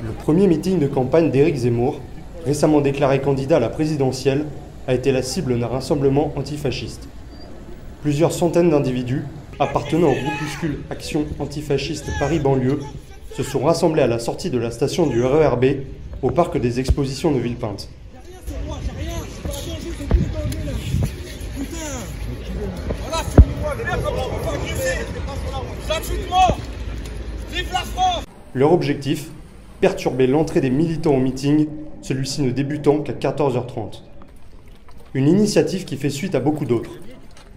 Le premier meeting de campagne d'Éric Zemmour, récemment déclaré candidat à la présidentielle, a été la cible d'un rassemblement antifasciste. Plusieurs centaines d'individus, appartenant au groupuscule Action Antifasciste Paris-Banlieue, se sont rassemblés à la sortie de la station du RER B au parc des expositions de Villepinte. Leur objectif, perturber l'entrée des militants au meeting, celui-ci ne débutant qu'à 14h30. Une initiative qui fait suite à beaucoup d'autres.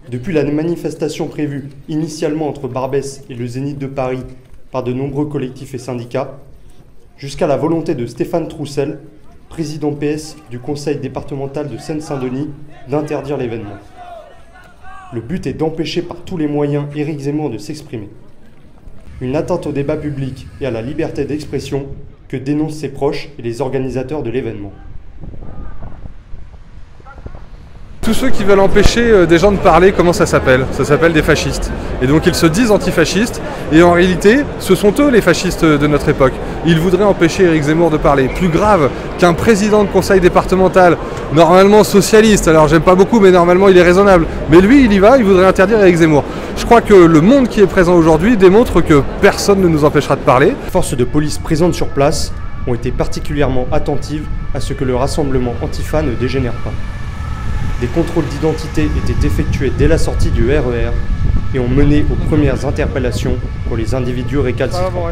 Depuis la manifestation prévue initialement entre Barbès et le Zénith de Paris par de nombreux collectifs et syndicats, jusqu'à la volonté de Stéphane Troussel, président PS du conseil départemental de Seine-Saint-Denis, d'interdire l'événement. Le but est d'empêcher par tous les moyens Éric Zemmour de s'exprimer. Une atteinte au débat public et à la liberté d'expression que dénoncent ses proches et les organisateurs de l'événement. Tous ceux qui veulent empêcher des gens de parler, comment ça s'appelle? Ça s'appelle des fascistes. Et donc ils se disent antifascistes, et en réalité, ce sont eux les fascistes de notre époque. Ils voudraient empêcher Éric Zemmour de parler. Plus grave qu'un président de conseil départemental, normalement socialiste, alors j'aime pas beaucoup, mais normalement il est raisonnable. Mais lui, il y va, il voudrait interdire Éric Zemmour. Je crois que le monde qui est présent aujourd'hui démontre que personne ne nous empêchera de parler. Les forces de police présentes sur place ont été particulièrement attentives à ce que le rassemblement Antifa ne dégénère pas. Des contrôles d'identité étaient effectués dès la sortie du RER et ont mené aux premières interpellations pour les individus récalcitrants.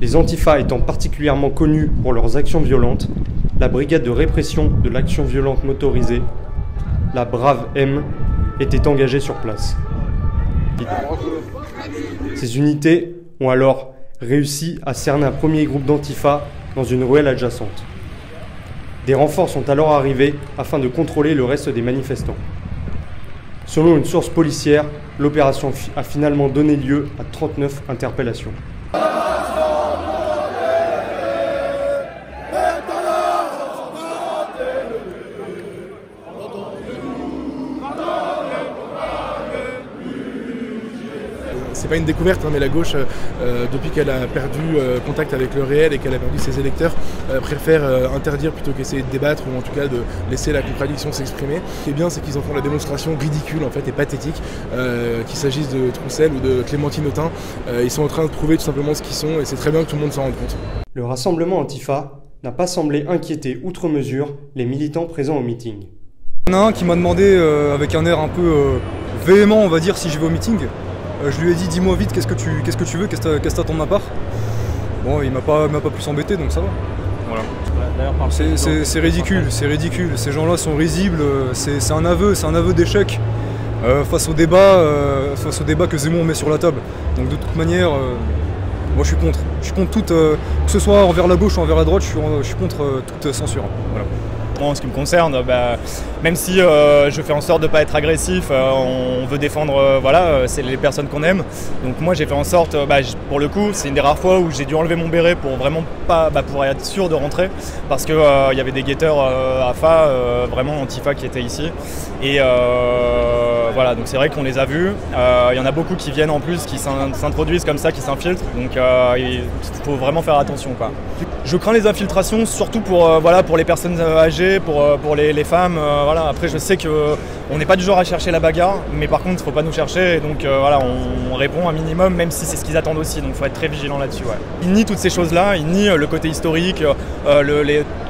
Les Antifa étant particulièrement connus pour leurs actions violentes, la brigade de répression de l'action violente motorisée, la Brave M, était engagée sur place. Ces unités ont alors réussi à cerner un premier groupe d'Antifa dans une ruelle adjacente. Des renforts sont alors arrivés afin de contrôler le reste des manifestants. Selon une source policière, l'opération a finalement donné lieu à 39 interpellations. C'est pas une découverte, hein, mais la gauche, depuis qu'elle a perdu contact avec le réel et qu'elle a perdu ses électeurs, préfère interdire plutôt qu'essayer de débattre ou en tout cas de laisser la contradiction s'exprimer. Ce qui est bien, c'est qu'ils en font la démonstration ridicule en fait et pathétique, qu'il s'agisse de Troussel ou de Clémentine Autain. Ils sont en train de prouver tout simplement ce qu'ils sont et c'est très bien que tout le monde s'en rende compte. Le rassemblement Antifa n'a pas semblé inquiéter outre mesure les militants présents au meeting. Il y en a un qui m'a demandé avec un air un peu véhément, on va dire, si je vais au meeting. Je lui ai dit, dis-moi vite, qu'est-ce que tu veux, qu'est-ce que t'attends de ma part? Bon, il m'a pas plus embêté, donc ça va. Voilà. C'est ridicule, ces gens-là sont risibles, c'est un aveu d'échec face au débat que Zemmour met sur la table. Donc de toute manière, moi je suis contre. Je suis contre toute, que ce soit envers la gauche ou envers la droite, je suis contre toute censure. Voilà. En ce qui me concerne, même si je fais en sorte de ne pas être agressif, on veut défendre c'est les personnes qu'on aime. Donc moi j'ai fait en sorte, pour le coup, c'est une des rares fois où j'ai dû enlever mon béret pour vraiment pas, pour être sûr de rentrer, parce que y avait des guetteurs AFA, vraiment Antifa qui étaient ici. Et voilà, donc c'est vrai qu'on les a vus. Il y en a beaucoup qui viennent en plus, qui s'introduisent comme ça, qui s'infiltrent. Donc il faut vraiment faire attention, quoi. Je crains les infiltrations, surtout pour les personnes âgées, pour les femmes. Après, je sais qu'on n'est pas du genre à chercher la bagarre, mais par contre, il ne faut pas nous chercher. Et donc, on répond un minimum, même si c'est ce qu'ils attendent aussi. Donc, il faut être très vigilant là-dessus. Ouais. Ils nient toutes ces choses-là. Ils nient le côté historique,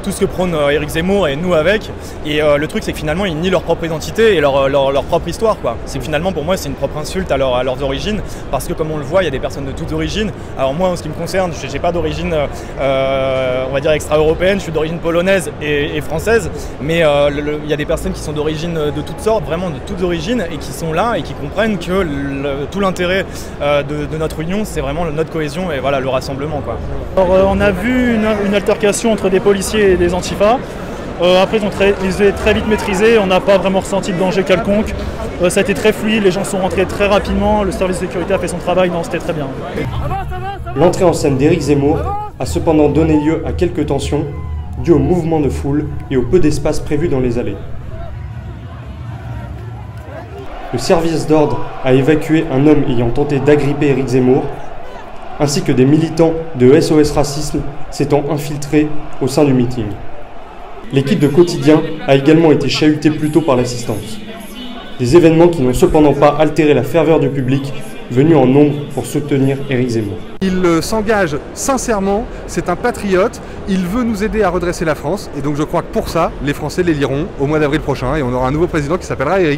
tout ce que prône Éric Zemmour et nous avec. Et le truc, c'est que finalement, ils nient leur propre identité et leur propre histoire, quoi. C'est finalement, pour moi, c'est une propre insulte à leurs origines, parce que comme on le voit, il y a des personnes de toutes origines. Alors moi, en ce qui me concerne, j'ai pas d'origine, on va dire extra-européenne. Je suis d'origine polonaise et française, mais il y a des personnes qui sont d'origine de toutes sortes, vraiment de toutes origines, et qui sont là et qui comprennent que tout l'intérêt de notre union, c'est vraiment notre cohésion et voilà, le rassemblement, quoi. Alors, on a vu une altercation entre des policiers et des Antifa. Après, ils ont très vite maîtrisé, on n'a pas vraiment ressenti de danger quelconque. Ça a été très fluide, les gens sont rentrés très rapidement, le service de sécurité a fait son travail, non, c'était très bien. L'entrée en scène d'Éric Zemmour a cependant donné lieu à quelques tensions, dues au mouvement de foule et au peu d'espace prévu dans les allées. le service d'ordre a évacué un homme ayant tenté d'agripper Éric Zemmour, ainsi que des militants de SOS Racisme s'étant infiltrés au sein du meeting. L'équipe de Quotidien a également été chahutée plus tôt par l'assistance. Des événements qui n'ont cependant pas altéré la ferveur du public venu en nombre pour soutenir Éric Zemmour. Il s'engage sincèrement, c'est un patriote, il veut nous aider à redresser la France et donc je crois que pour ça, les Français l'éliront au mois d'avril prochain et on aura un nouveau président qui s'appellera Éric.